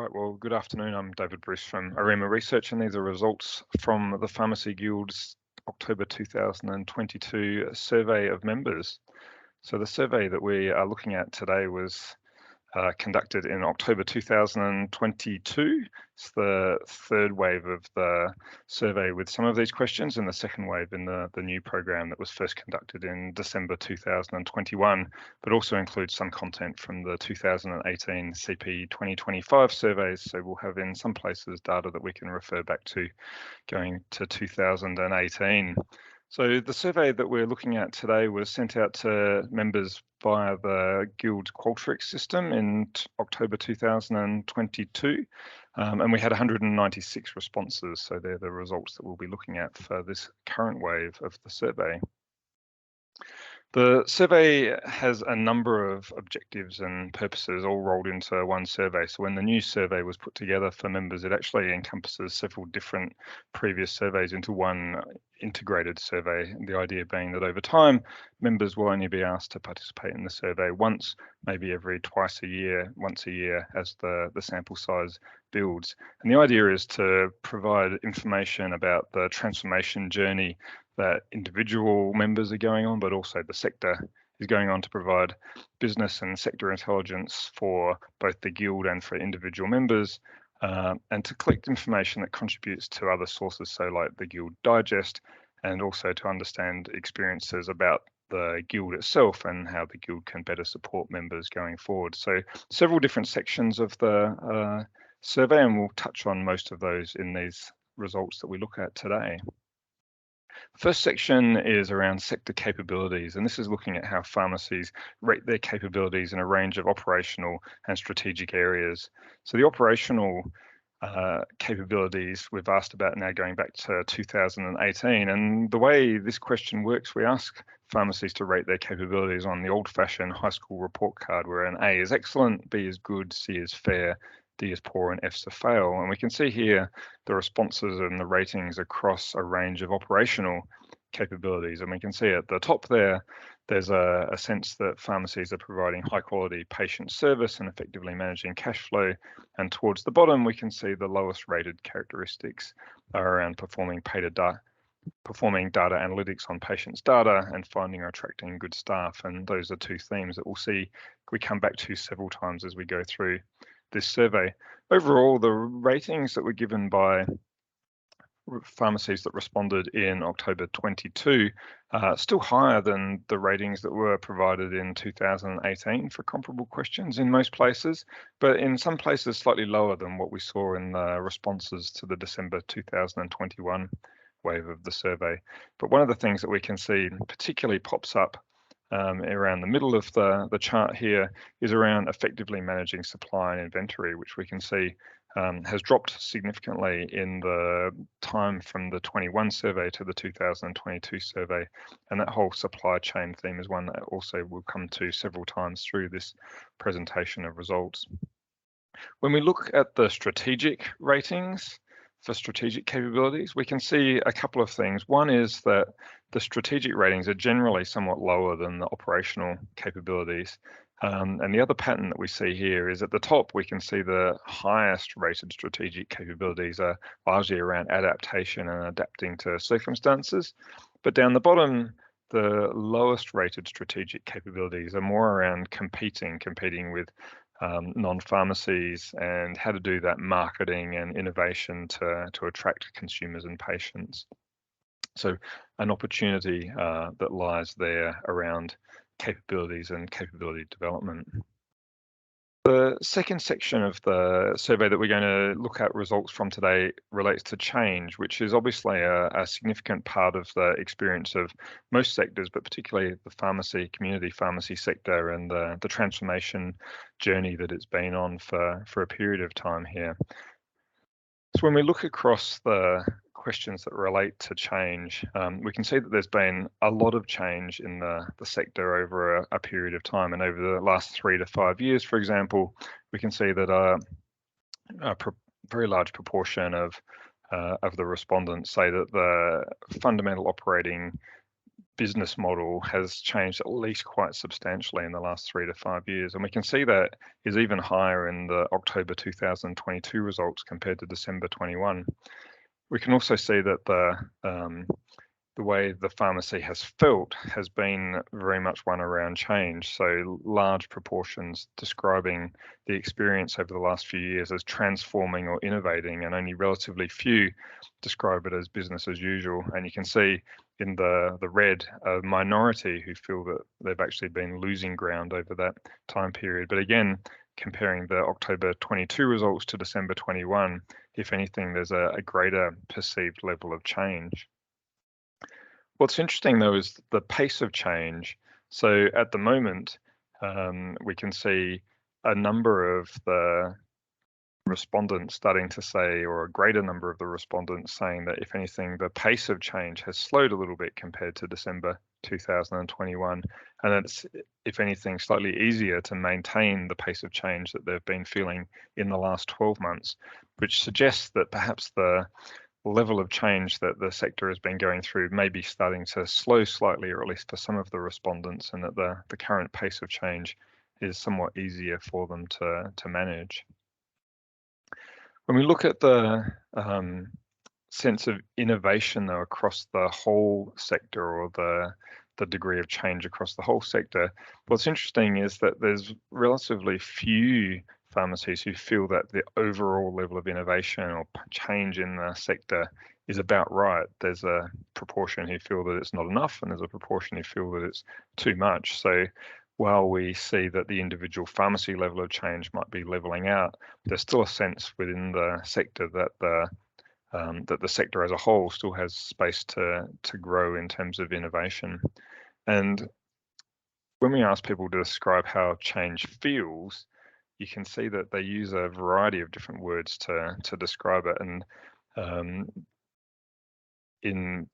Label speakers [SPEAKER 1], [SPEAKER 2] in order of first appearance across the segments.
[SPEAKER 1] Right, well, good afternoon. I'm David Bruce from ORIMA Research, and these are results from the Pharmacy Guild's October 2022 survey of members. So the survey that we are looking at today was conducted in October 2022. It's the third wave of the survey with some of these questions, and the second wave in the new program that was first conducted in December 2021, but also includes some content from the 2018 CP 2025 surveys. So we'll have in some places data that we can refer back to going to 2018. So the survey that we're looking at today was sent out to members via the Guild Qualtrics system in October 2022, and we had 196 responses. So they're the results that we'll be looking at for this current wave of the survey. The survey has a number of objectives and purposes all rolled into one survey. So when the new survey was put together for members, it actually encompasses several different previous surveys into one integrated survey. The idea being that over time, members will only be asked to participate in the survey once, maybe every once a year as the sample size builds. And the idea is to provide information about the transformation journey that individual members are going on, but also the sector is going on, to provide business and sector intelligence for both the Guild and for individual members, and to collect information that contributes to other sources, so like the Guild Digest, and also to understand experiences about the Guild itself and how the Guild can better support members going forward. So several different sections of the survey, and we'll touch on most of those in these results that we look at today. First section is around sector capabilities, and this is looking at how pharmacies rate their capabilities in a range of operational and strategic areas. So the operational capabilities we've asked about now going back to 2018, and the way this question works, we ask pharmacies to rate their capabilities on the old-fashioned high school report card, where an A is excellent, B is good, C is fair, D is poor, and F's a fail. And we can see here the responses and the ratings across a range of operational capabilities. And we can see at the top there's a sense that pharmacies are providing high quality patient service and effectively managing cash flow. And towards the bottom, we can see the lowest rated characteristics are around performing data analytics on patients' data and finding or attracting good staff. And those are two themes that we come back to several times as we go through this survey. Overall, the ratings that were given by pharmacies that responded in October 22 still higher than the ratings that were provided in 2018 for comparable questions in most places, but in some places slightly lower than what we saw in the responses to the December 2021 wave of the survey. But one of the things that we can see particularly pops up around the middle of the chart here is around effectively managing supply and inventory, which we can see has dropped significantly in the time from the 21 survey to the 2022 survey. And that whole supply chain theme is one that also will come to several times through this presentation of results. When we look at the strategic ratings for strategic capabilities, we can see a couple of things. One is that the strategic ratings are generally somewhat lower than the operational capabilities. And the other pattern that we see here is at the top, we can see the highest rated strategic capabilities are largely around adaptation and adapting to circumstances. But down the bottom, the lowest rated strategic capabilities are more around competing with non-pharmacies and how to do that marketing and innovation to attract consumers and patients. So an opportunity that lies there around capabilities and capability development. The second section of the survey that we're going to look at results from today relates to change, which is obviously a significant part of the experience of most sectors, but particularly the community pharmacy sector and the transformation journey that it's been on for a period of time here. So when we look across the questions that relate to change, we can see that there's been a lot of change in the sector over a period of time. And over the last 3 to 5 years, for example, we can see that a very large proportion of the respondents say that the fundamental operating business model has changed at least quite substantially in the last 3 to 5 years. And we can see that is even higher in the October 2022 results compared to December 21. We can also see that the way the pharmacy has felt has been very much one around change. So large proportions describing the experience over the last few years as transforming or innovating, and only relatively few describe it as business as usual. And you can see in the red a minority who feel that they've actually been losing ground over that time period. But again, comparing the October 22 results to December 21, if anything, there's a greater perceived level of change. What's interesting, though, is the pace of change. So at the moment, we can see a number of the respondents starting to say, or a greater number of the respondents saying that, if anything, the pace of change has slowed a little bit compared to December 2021. And it's, if anything, slightly easier to maintain the pace of change that they've been feeling in the last 12 months, which suggests that perhaps the level of change that the sector has been going through may be starting to slow slightly, or at least for some of the respondents, and that the current pace of change is somewhat easier for them to manage. When we look at the sense of innovation, though, across the whole sector, or the degree of change across the whole sector, what's interesting is that there's relatively few pharmacies who feel that the overall level of innovation or change in the sector is about right. There's a proportion who feel that it's not enough, and there's a proportion who feel that it's too much. So while we see that the individual pharmacy level of change might be leveling out, there's still a sense within the sector that the sector as a whole still has space to grow in terms of innovation. And when we ask people to describe how change feels, you can see that they use a variety of different words to describe it. And in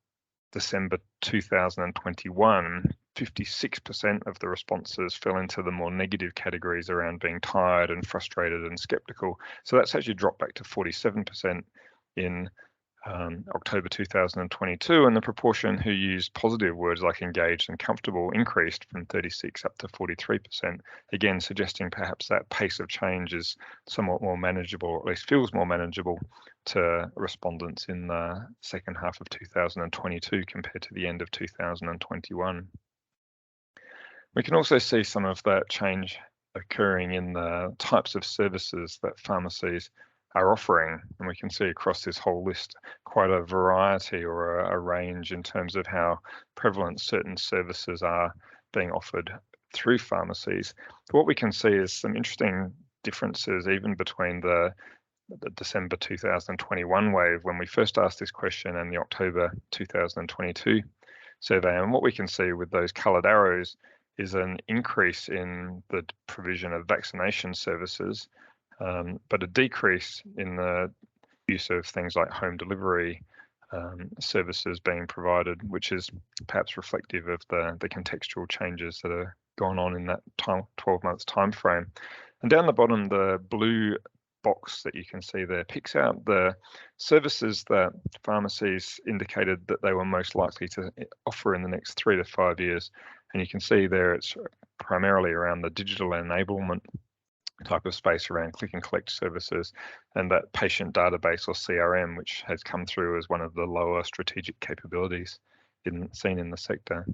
[SPEAKER 1] December 2021, 56% of the responses fell into the more negative categories around being tired and frustrated and skeptical. So that's actually dropped back to 47% in October 2022, and the proportion who used positive words like engaged and comfortable increased from 36 up to 43%, again suggesting perhaps that pace of change is somewhat more manageable, or at least feels more manageable to respondents in the second half of 2022 compared to the end of 2021. We can also see some of that change occurring in the types of services that pharmacies are offering, and we can see across this whole list quite a variety, or a range, in terms of how prevalent certain services are being offered through pharmacies. But what we can see is some interesting differences even between the December 2021 wave, when we first asked this question, and the October 2022 survey. And what we can see with those coloured arrows is an increase in the provision of vaccination services, but a decrease in the use of things like home delivery services being provided, which is perhaps reflective of the contextual changes that are gone on in that 12 months time frame. And down the bottom, the blue box that you can see there picks out the services that pharmacies indicated that they were most likely to offer in the next 3 to 5 years. And you can see there it's primarily around the digital enablement type of space, around click and collect services, and that patient database, or CRM, which has come through as one of the lower strategic capabilities seen in the sector.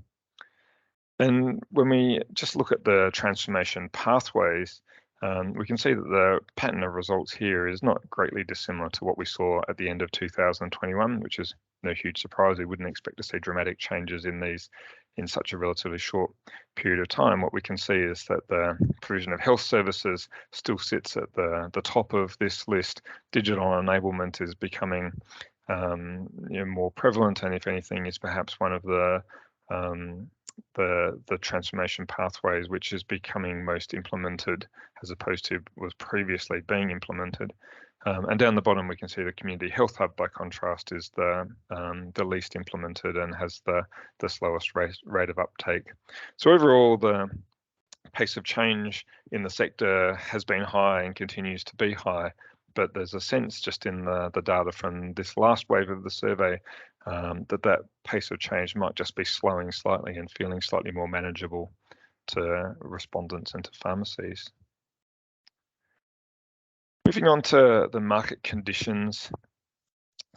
[SPEAKER 1] And when we just look at the transformation pathways, we can see that the pattern of results here is not greatly dissimilar to what we saw at the end of 2021, which is no huge surprise. We wouldn't expect to see dramatic changes in these in such a relatively short period of time. What we can see is that the provision of health services still sits at the top of this list. Digital enablement is becoming more prevalent, and if anything, is perhaps one of the transformation pathways which is becoming most implemented, as opposed to was previously being implemented. And down the bottom, we can see the community health hub, by contrast, is the least implemented and has the slowest rate of uptake. So overall, the pace of change in the sector has been high and continues to be high, but there's a sense just in the data from this last wave of the survey that pace of change might just be slowing slightly and feeling slightly more manageable to respondents and to pharmacies. Moving on to the market conditions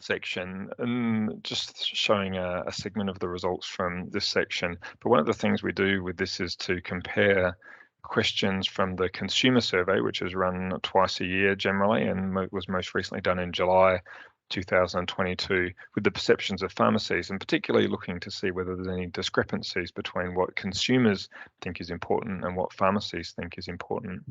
[SPEAKER 1] section, and just showing a segment of the results from this section. But one of the things we do with this is to compare questions from the consumer survey, which is run twice a year generally, and was most recently done in July 2022, with the perceptions of pharmacies, and particularly looking to see whether there's any discrepancies between what consumers think is important and what pharmacies think is important.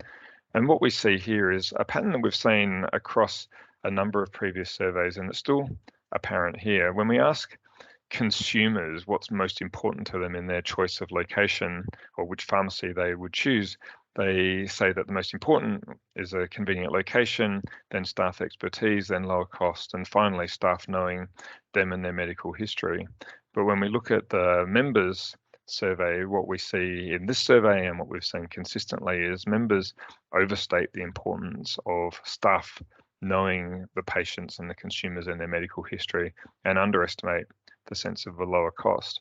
[SPEAKER 1] And what we see here is a pattern that we've seen across a number of previous surveys, and it's still apparent here. When we ask consumers what's most important to them in their choice of location or which pharmacy they would choose, they say that the most important is a convenient location, then staff expertise, then lower cost, and finally staff knowing them and their medical history. But when we look at the members survey, what we see in this survey and what we've seen consistently is members overstate the importance of staff knowing the patients and the consumers and their medical history, and underestimate the sense of a lower cost.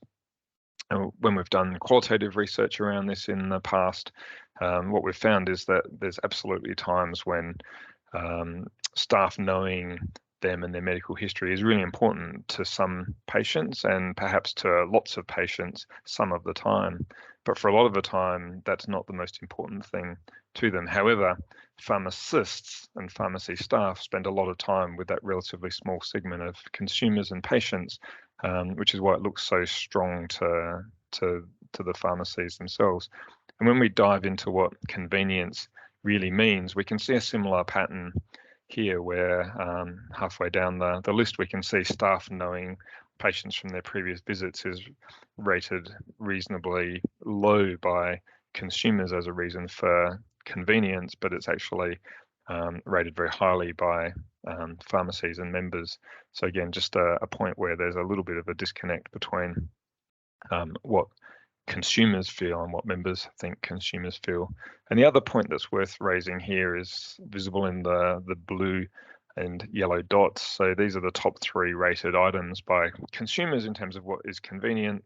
[SPEAKER 1] And when we've done qualitative research around this in the past, what we've found is that there's absolutely times when staff knowing them and their medical history is really important to some patients, and perhaps to lots of patients some of the time. But for a lot of the time, that's not the most important thing to them. However, pharmacists and pharmacy staff spend a lot of time with that relatively small segment of consumers and patients, which is why it looks so strong to the pharmacies themselves. And when we dive into what convenience really means, we can see a similar pattern here, where halfway down the list we can see staff knowing patients from their previous visits is rated reasonably low by consumers as a reason for convenience, but it's actually rated very highly by pharmacies and members. So again, just a point where there's a little bit of a disconnect between what consumers feel and what members think consumers feel. And the other point that's worth raising here is visible in the blue and yellow dots. So these are the top 3 rated items by consumers in terms of what is convenient,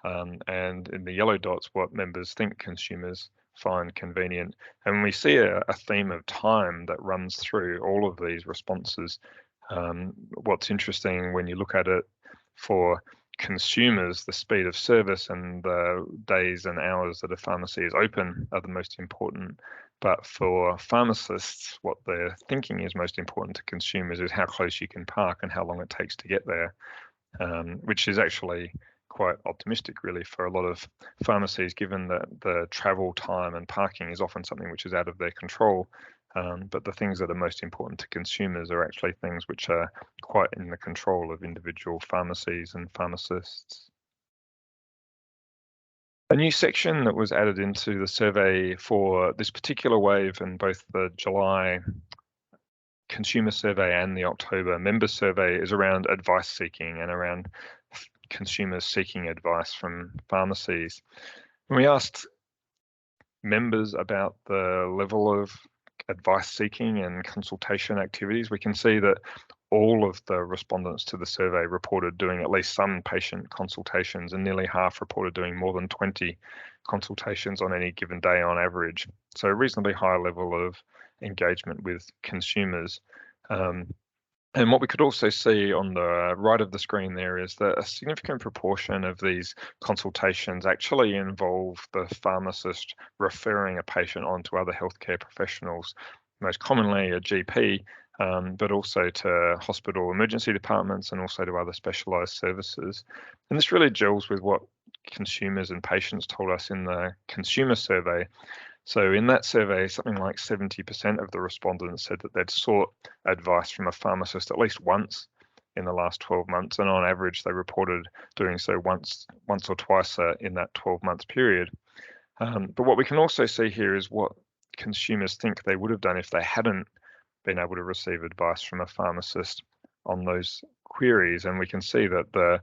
[SPEAKER 1] and in the yellow dots, what members think consumers find convenient. And we see a theme of time that runs through all of these responses. What's interesting when you look at it, for consumers, the speed of service and the days and hours that a pharmacy is open are the most important. But for pharmacists, what they're thinking is most important to consumers is how close you can park and how long it takes to get there, which is actually quite optimistic really for a lot of pharmacies, given that the travel time and parking is often something which is out of their control. But the things that are most important to consumers are actually things which are quite in the control of individual pharmacies and pharmacists. A new section that was added into the survey for this particular wave, in both the July consumer survey and the October member survey, is around advice seeking and around consumers seeking advice from pharmacies. When we asked members about the level of advice seeking and consultation activities, we can see that all of the respondents to the survey reported doing at least some patient consultations, and nearly half reported doing more than 20 consultations on any given day on average. So a reasonably high level of engagement with consumers. And what we could also see on the right of the screen there is that a significant proportion of these consultations actually involve the pharmacist referring a patient on to other healthcare professionals, most commonly a GP, but also to hospital emergency departments and also to other specialised services. And this really gels with what consumers and patients told us in the consumer survey. So in that survey, something like 70% of the respondents said that they'd sought advice from a pharmacist at least once in the last 12 months. And on average, they reported doing so once or twice in that 12-month period. But what we can also see here is what consumers think they would have done if they hadn't been able to receive advice from a pharmacist on those queries. And we can see that the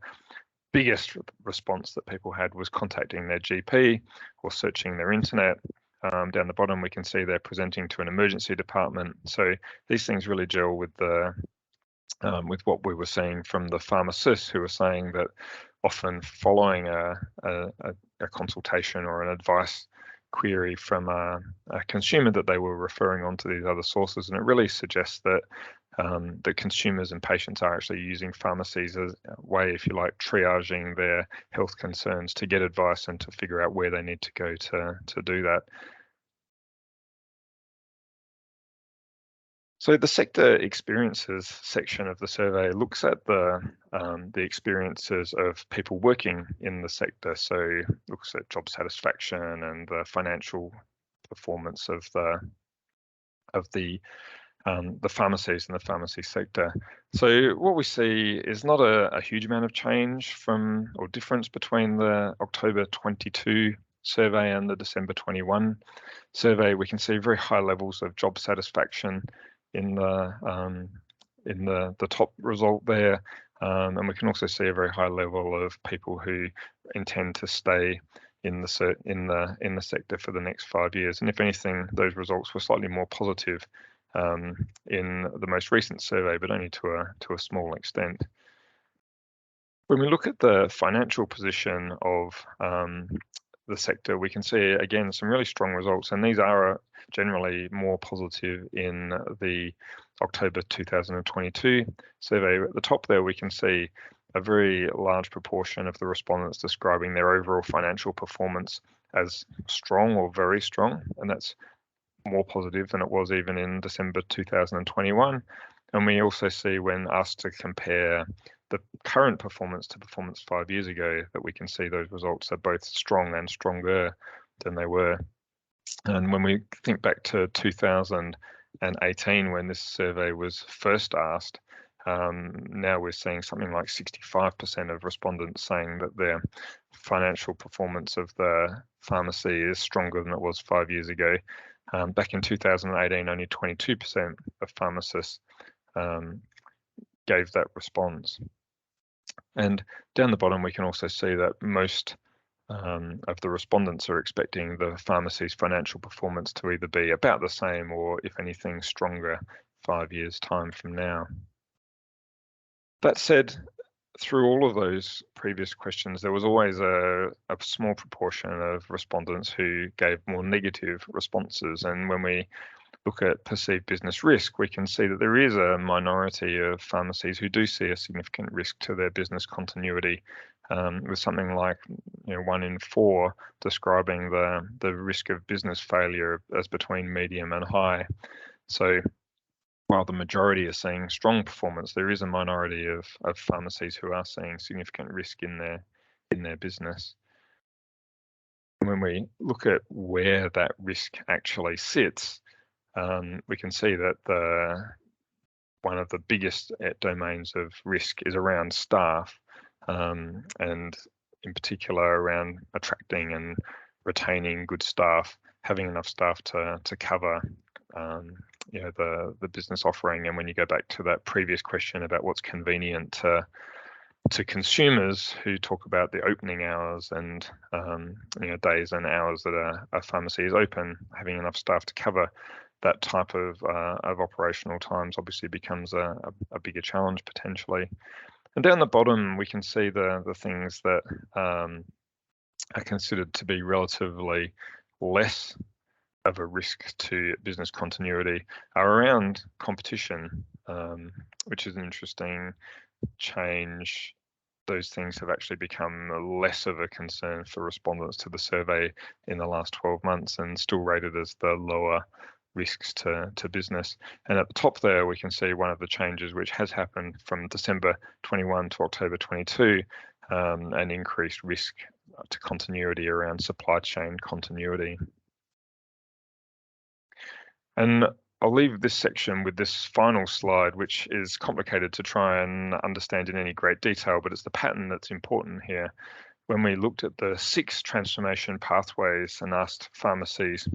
[SPEAKER 1] biggest response that people had was contacting their GP or searching their internet. down the bottom, we can see they're presenting to an emergency department. So these things really gel with with what we were seeing from the pharmacists, who were saying that often following a consultation or an advice query from a consumer, that they were referring on to these other sources. And it really suggests that that consumers and patients are actually using pharmacies as a way, if you like, triaging their health concerns to get advice and to figure out where they need to go to do that. So the sector experiences section of the survey looks at the experiences of people working in the sector. So looks at job satisfaction and the financial performance of the pharmacies and the pharmacy sector. So what we see is not a huge amount of change from or difference between the October 22 survey and the December 21 survey. We can see very high levels of job satisfaction in the top result there, and we can also see a very high level of people who intend to stay in the sector for the next 5 years. And if anything, those results were slightly more positive in the most recent survey, but only to a small extent. When we look at the financial position of the sector, we can see again some really strong results, and these are generally more positive in the October 2022 survey. At the top there, we can see a very large proportion of the respondents describing their overall financial performance as strong or very strong, and that's more positive than it was even in December 2021. And we also see, when asked to compare the current performance to performance 5 years ago, that we can see those results are both strong and stronger than they were. And when we think back to 2018, when this survey was first asked, now we're seeing something like 65% of respondents saying that their financial performance of the pharmacy is stronger than it was 5 years ago. Back in 2018, only 22% of pharmacists gave that response. And down the bottom, we can also see that most of the respondents are expecting the pharmacy's financial performance to either be about the same or, if anything, stronger 5 years' time from now. That said, through all of those previous questions, there was always a small proportion of respondents who gave more negative responses. And when we look at perceived business risk, we can see that there is a minority of pharmacies who do see a significant risk to their business continuity, with something like 1 in 4 describing the risk of business failure as between medium and high. So while the majority are seeing strong performance, there is a minority of pharmacies who are seeing significant risk in their business. And when we look at where that risk actually sits, we can see that one of the biggest domains of risk is around staff, and in particular around attracting and retaining good staff, having enough staff to cover the business offering. And when you go back to that previous question about what's convenient to consumers who talk about the opening hours and days and hours that a pharmacy is open, having enough staff to cover that type of operational times obviously becomes a bigger challenge potentially. And down the bottom, we can see the things that are considered to be relatively less of a risk to business continuity are around competition, which is an interesting change. Those things have actually become less of a concern for respondents to the survey in the last 12 months and still rated as the lower risks to business. And at the top there, we can see one of the changes which has happened from December 21 to October 22, an increased risk to continuity around supply chain continuity. And I'll leave this section with this final slide, which is complicated to try and understand in any great detail, but it's the pattern that's important here. When we looked at the 6 transformation pathways and asked pharmacies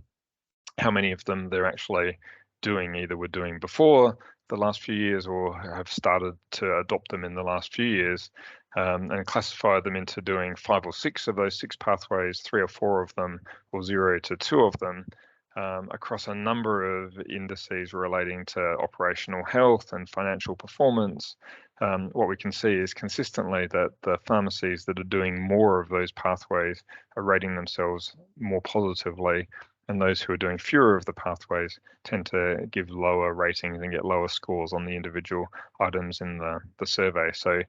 [SPEAKER 1] how many of them they're actually doing, either were doing before the last few years or have started to adopt them in the last few years, and classify them into doing 5 or 6 of those 6 pathways, 3 or 4 of them, or 0 to 2 of them, across a number of indices relating to operational health and financial performance. What we can see is consistently that the pharmacies that are doing more of those pathways are rating themselves more positively, and those who are doing fewer of the pathways tend to give lower ratings and get lower scores on the individual items in the survey. So, as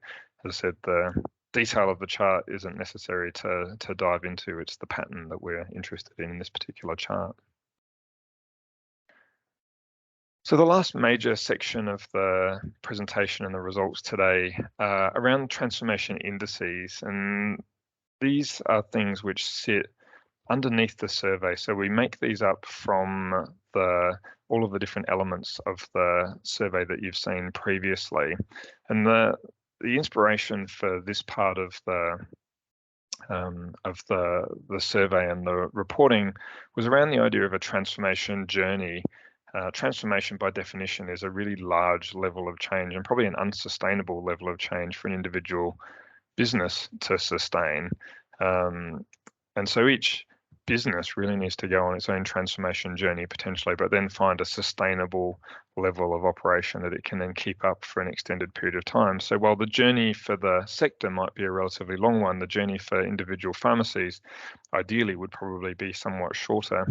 [SPEAKER 1] I said, the detail of the chart isn't necessary to dive into. It's the pattern that we're interested in this particular chart. So the last major section of the presentation and the results today are around transformation indices, and these are things which sit underneath the survey. So we make these up from all of the different elements of the survey that you've seen previously, and the inspiration for this part of the survey and the reporting was around the idea of a transformation journey. Transformation, by definition, is a really large level of change and probably an unsustainable level of change for an individual business to sustain. And so each business really needs to go on its own transformation journey potentially, but then find a sustainable level of operation that it can then keep up for an extended period of time. So while the journey for the sector might be a relatively long one, the journey for individual pharmacies ideally would probably be somewhat shorter.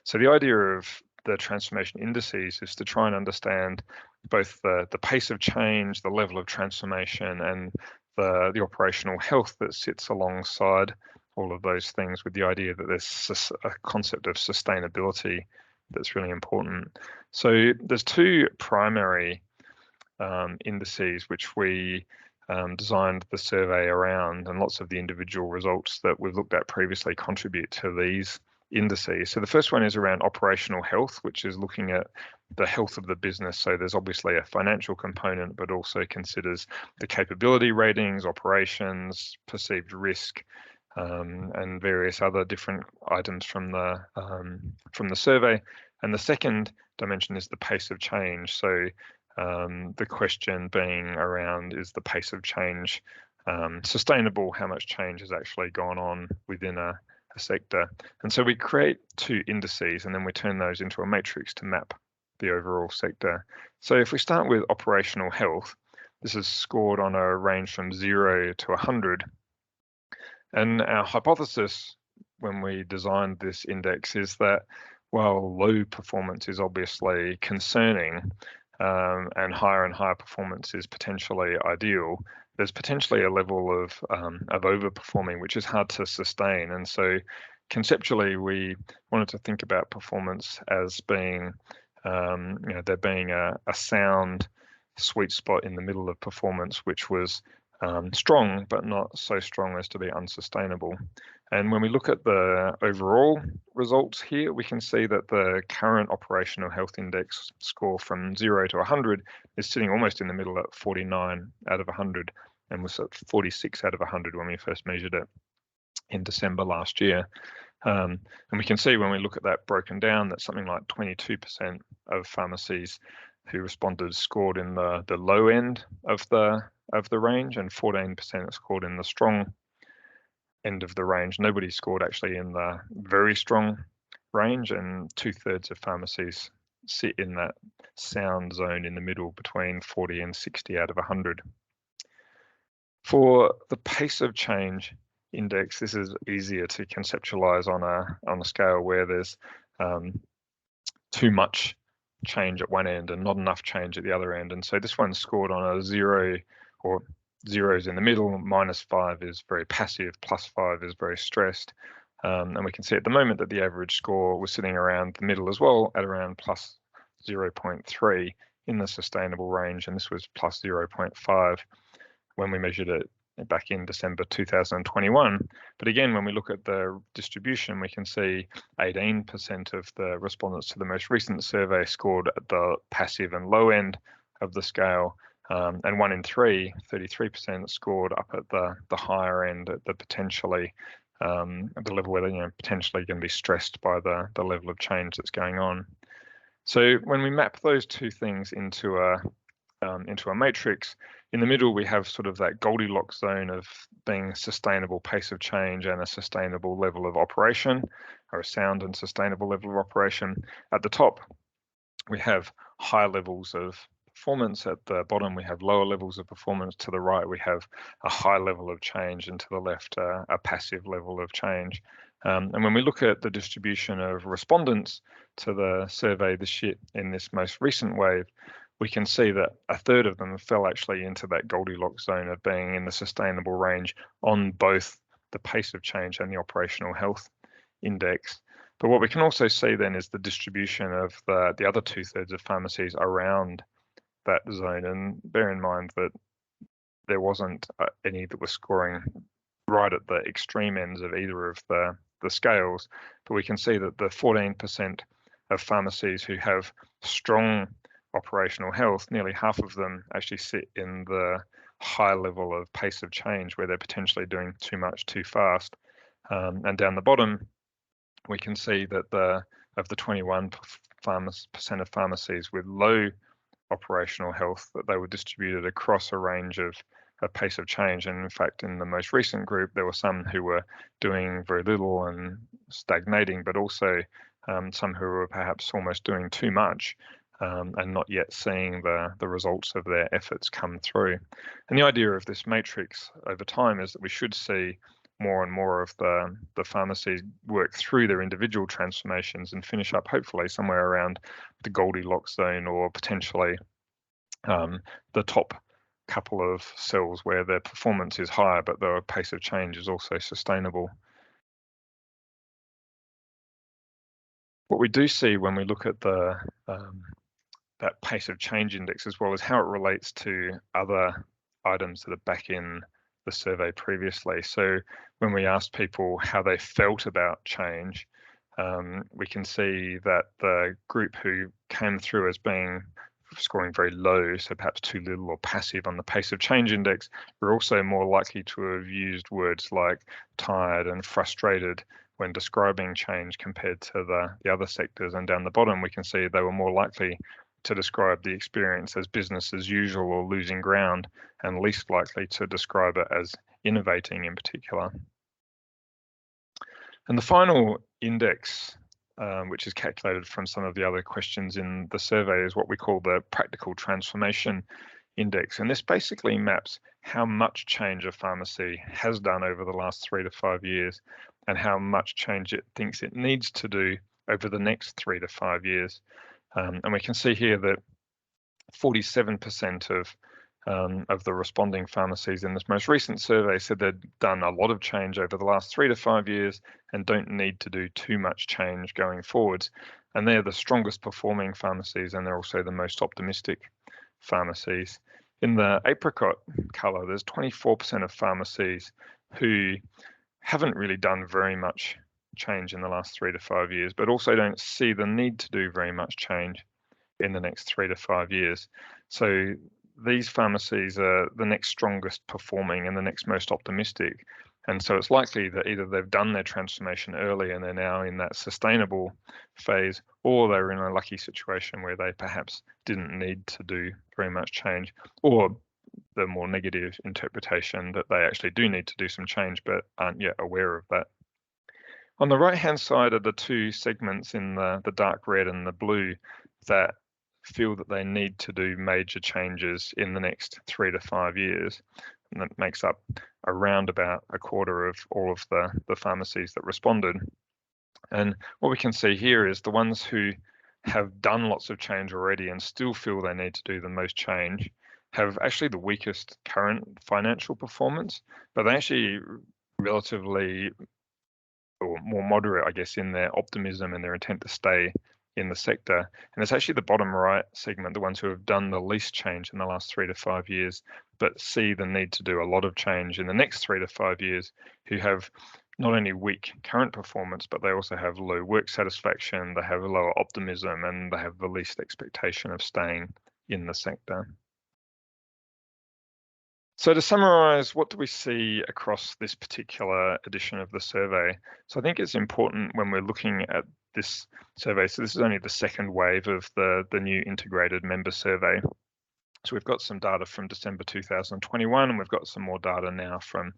[SPEAKER 1] So the idea of the transformation indices is to try and understand both the pace of change, the level of transformation, and the operational health that sits alongside all of those things, with the idea that there's a concept of sustainability that's really important. So there's 2 primary indices which we designed the survey around, and lots of the individual results that we've looked at previously contribute to these indices. So the first one is around operational health, which is looking at the health of the business. So there's obviously a financial component, but also considers the capability ratings, operations, perceived risk, and various other different items from the survey. And the second dimension is the pace of change. So the question being around, is the pace of change sustainable? How much change has actually gone on within a sector? And so we create 2 indices, and then we turn those into a matrix to map the overall sector. So if we start with operational health, this is scored on a range from 0 to 100. And our hypothesis when we designed this index is that while low performance is obviously concerning, and higher performance is potentially ideal, there's potentially a level of overperforming which is hard to sustain. And so conceptually, we wanted to think about performance as being, there being a sound sweet spot in the middle of performance, which was strong, but not so strong as to be unsustainable. And when we look at the overall results here, we can see that the current operational health index score from 0 to 100 is sitting almost in the middle at 49 out of 100, and was at 46 out of 100 when we first measured it in December last year. And we can see when we look at that broken down that something like 22% of pharmacies who responded scored in the low end of the range, and 14% scored in the strong end of the range. Nobody scored actually in the very strong range, and 2/3 of pharmacies sit in that sound zone in the middle between 40 and 60 out of 100. For the pace of change index, this is easier to conceptualize on a scale where there's too much change at one end and not enough change at the other end. And so this one's scored on a 0, or 0's in the middle, -5 is very passive, +5 is very stressed. And we can see at the moment that the average score was sitting around the middle as well, at around +0.3 in the sustainable range, and this was +0.5 when we measured it back in December 2021. But again, when we look at the distribution, we can see 18% of the respondents to the most recent survey scored at the passive and low end of the scale, and 1 in 3, 33%, scored up at the higher end, at the potentially at the level where they're potentially going to be stressed by the level of change that's going on. So when we map those 2 things into a matrix, In the middle, we have sort of that Goldilocks zone of being a sustainable pace of change and a sustainable level of operation, or a sound and sustainable level of operation. At the top, we have high levels of performance. At the bottom, we have lower levels of performance. To the right, we have a high level of change, and to the left, a passive level of change. And when we look at the distribution of respondents to the survey this year in this most recent wave, we can see that a third of them fell actually into that Goldilocks zone of being in the sustainable range on both the pace of change and the operational health index. But what we can also see then is the distribution of the other 2/3 of pharmacies around that zone. And bear in mind that there wasn't any that were scoring right at the extreme ends of either of the scales. But we can see that the 14% of pharmacies who have strong operational health, nearly half of them actually sit in the high level of pace of change where they're potentially doing too much too fast. And down the bottom, we can see that of the 21% of pharmacies with low operational health, that they were distributed across a range of pace of change. And in fact, in the most recent group, there were some who were doing very little and stagnating, but also some who were perhaps almost doing too much and not yet seeing the results of their efforts come through. And the idea of this matrix over time is that we should see more and more of the pharmacies work through their individual transformations and finish up hopefully somewhere around the Goldilocks zone, or potentially the top couple of cells where their performance is higher, but the pace of change is also sustainable. What we do see when we look at that pace of change index, as well as how it relates to other items that are back in the survey previously. So when we asked people how they felt about change, we can see that the group who came through as being scoring very low, so perhaps too little or passive on the pace of change index, were also more likely to have used words like tired and frustrated when describing change compared to the other sectors. And down the bottom, we can see they were more likely to describe the experience as business as usual or losing ground, and least likely to describe it as innovating in particular. And the final index, which is calculated from some of the other questions in the survey, is what we call the practical transformation index. And this basically maps how much change a pharmacy has done over the last 3 to 5 years and how much change it thinks it needs to do over the next 3 to 5 years. And we can see here that 47% of the responding pharmacies in this most recent survey said they'd done a lot of change over the last 3 to 5 years and don't need to do too much change going forwards. And they're the strongest performing pharmacies, and they're also the most optimistic pharmacies. In the apricot colour, there's 24% of pharmacies who haven't really done very much change in the last 3 to 5 years, but also don't see the need to do very much change in the next 3 to 5 years. So these pharmacies are the next strongest performing and the next most optimistic. And so it's likely that either they've done their transformation early and they're now in that sustainable phase, or they're in a lucky situation where they perhaps didn't need to do very much change, or the more negative interpretation that they actually do need to do some change but aren't yet aware of that. On the right-hand side are the two segments in the dark red and the blue that feel that they need to do major changes in the next 3 to 5 years. And that makes up around about a quarter of all of the pharmacies that responded. And what we can see here is the ones who have done lots of change already and still feel they need to do the most change have actually the weakest current financial performance, but they actually relatively, or more moderate, I guess, in their optimism and their intent to stay in the sector. And it's actually the bottom right segment, the ones who have done the least change in the last 3 to 5 years, but see the need to do a lot of change in the next 3 to 5 years, who have not only weak current performance, but they also have low work satisfaction, they have lower optimism, and they have the least expectation of staying in the sector. So to summarize, what do we see across this particular edition of the survey? So I think it's important when we're looking at this survey, so this is only the second wave of the new integrated member survey, So we've got some data from December 2021, and we've got some more data now from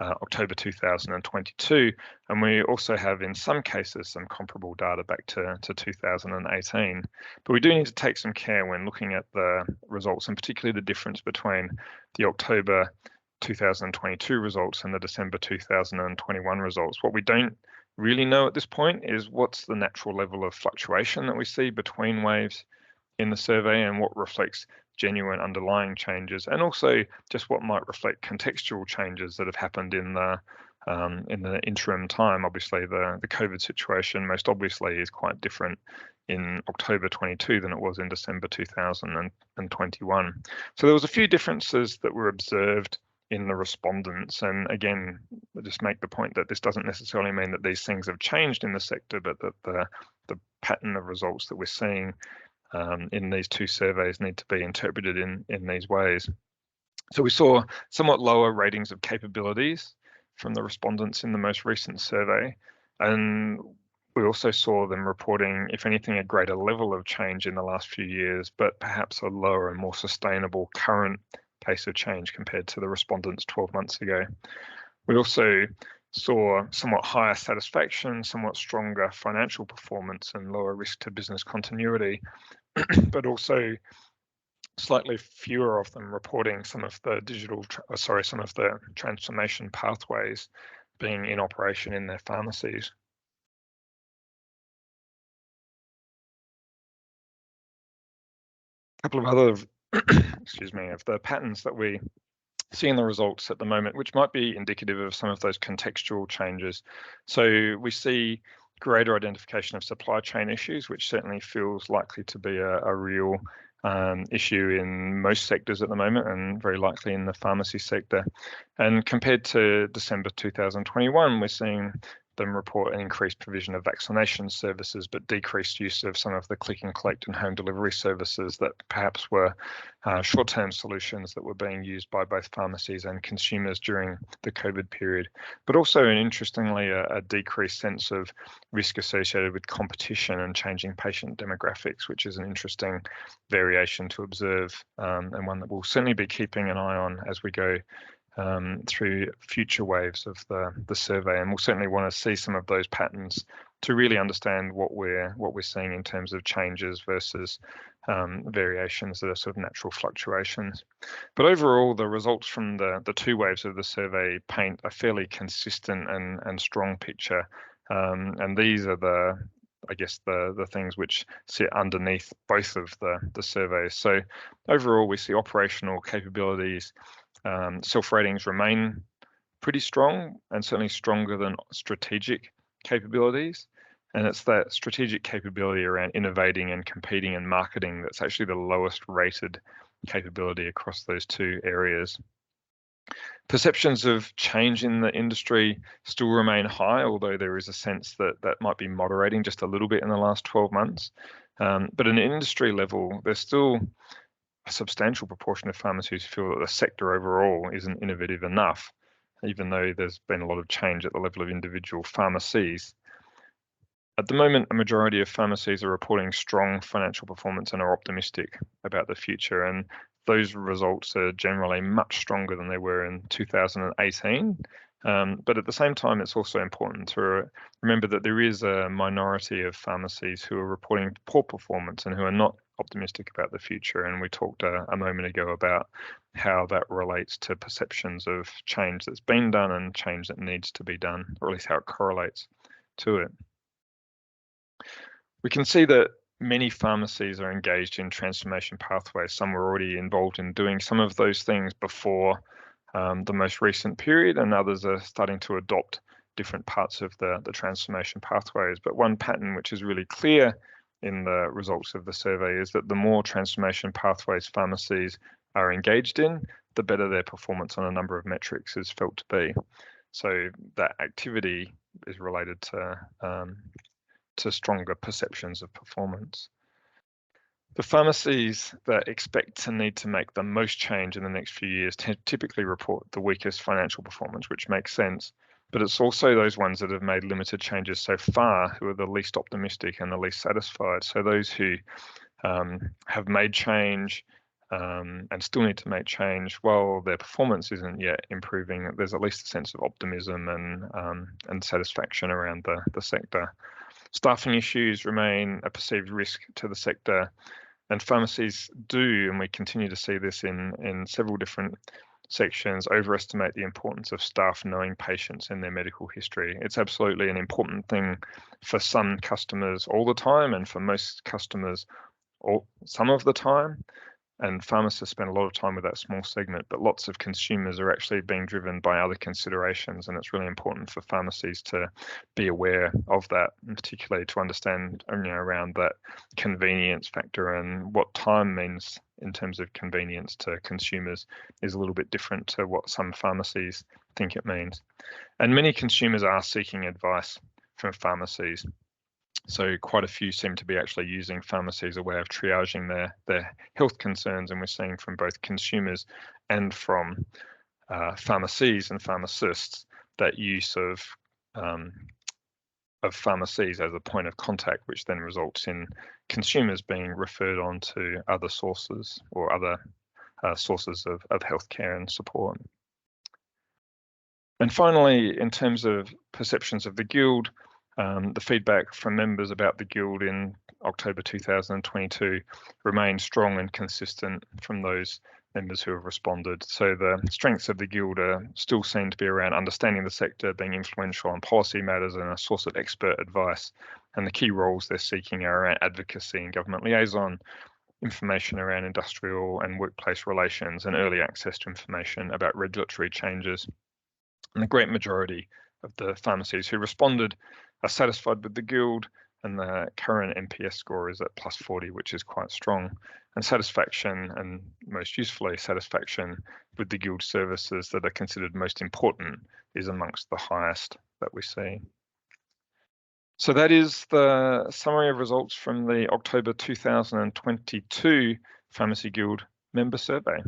[SPEAKER 1] October 2022, and we also have in some cases some comparable data back to 2018. But we do need to take some care when looking at the results, and particularly the difference between the October 2022 results and the December 2021 results. What we don't really know at this point is what's the natural level of fluctuation that we see between waves in the survey and what reflects genuine underlying changes, and also just what might reflect contextual changes that have happened in the interim time. Obviously, the COVID situation most obviously is quite different in October 22 than it was in December 2021. So there was a few differences that were observed in the respondents, and again, I just make the point that this doesn't necessarily mean that these things have changed in the sector, but that the pattern of results that we're seeing in these two surveys need to be interpreted in these ways. So we saw somewhat lower ratings of capabilities from the respondents in the most recent survey, and we also saw them reporting, if anything, a greater level of change in the last few years, but perhaps a lower and more sustainable current pace of change compared to the respondents 12 months ago. We also saw somewhat higher satisfaction, somewhat stronger financial performance, and lower risk to business continuity, but also slightly fewer of them reporting some of the some of the transformation pathways being in operation in their pharmacies. A couple of other, excuse me, of the patterns that we see in the results at the moment, which might be indicative of some of those contextual changes. So we see greater identification of supply chain issues, which certainly feels likely to be a real issue in most sectors at the moment, and very likely in the pharmacy sector. And compared to December 2021, we're seeing them report an increased provision of vaccination services, but decreased use of some of the click and collect and home delivery services that perhaps were short-term solutions that were being used by both pharmacies and consumers during the COVID period. But also, and interestingly, a decreased sense of risk associated with competition and changing patient demographics, which is an interesting variation to observe, and one that we'll certainly be keeping an eye on as we go through future waves of the survey, and we'll certainly want to see some of those patterns to really understand what we're seeing in terms of changes versus variations that are sort of natural fluctuations. But overall, the results from the two waves of the survey paint a fairly consistent and strong picture, and these are the things which sit underneath both of the surveys. So overall, we see operational capabilities. Self-ratings remain pretty strong, and certainly stronger than strategic capabilities. And it's that strategic capability around innovating and competing and marketing that's actually the lowest rated capability across those two areas. Perceptions of change in the industry still remain high, although there is a sense that that might be moderating just a little bit in the last 12 months. But at an industry level, there's still a substantial proportion of pharmacies feel that the sector overall isn't innovative enough, even though there's been a lot of change at the level of individual pharmacies. At the moment, a majority of pharmacies are reporting strong financial performance and are optimistic about the future, and those results are generally much stronger than they were in 2018. But at the same time, it's also important to remember that there is a minority of pharmacies who are reporting poor performance and who are not optimistic about the future. And we talked a moment ago about how that relates to perceptions of change that's been done and change that needs to be done, or at least how it correlates to it. We can see that many pharmacies are engaged in transformation pathways. Some were already involved in doing some of those things before the most recent period, and others are starting to adopt different parts of the transformation pathways. But one pattern which is really clear in the results of the survey is that the more transformation pathways pharmacies are engaged in, the better their performance on a number of metrics is felt to be. So that activity is related to stronger perceptions of performance. The pharmacies that expect to need to make the most change in the next few years typically report the weakest financial performance, which makes sense. But it's also those ones that have made limited changes so far who are the least optimistic and the least satisfied. So those who have made change, and still need to make change. While their performance isn't yet improving, there's at least a sense of optimism and satisfaction around the sector. Staffing issues remain a perceived risk to the sector, and pharmacies do, and we continue to see this in several different sections, overestimate the importance of staff knowing patients and their medical history. It's absolutely an important thing for some customers all the time, and for most customers some of the time. And pharmacists spend a lot of time with that small segment, but lots of consumers are actually being driven by other considerations, and it's really important for pharmacies to be aware of that, and particularly to understand, around that convenience factor, and what time means in terms of convenience to consumers is a little bit different to what some pharmacies think it means. And many consumers are seeking advice from pharmacies. So quite a few seem to be actually using pharmacy as a way of triaging their health concerns, and we're seeing from both consumers and from pharmacies and pharmacists that use of pharmacies as a point of contact, which then results in consumers being referred on to other sources or other sources of healthcare and support. And finally, in terms of perceptions of the Guild, the feedback from members about the Guild in October 2022 remains strong and consistent from those members who have responded. So the strengths of the Guild are still seen to be around understanding the sector, being influential on policy matters and a source of expert advice. And the key roles they're seeking are around advocacy and government liaison, information around industrial and workplace relations, and early access to information about regulatory changes. And the great majority of the pharmacies who responded are satisfied with the Guild, and the current NPS score is at +40, which is quite strong. And satisfaction, and most usefully satisfaction with the Guild services that are considered most important, is amongst the highest that we see. So that is the summary of results from the October 2022 Pharmacy Guild member survey.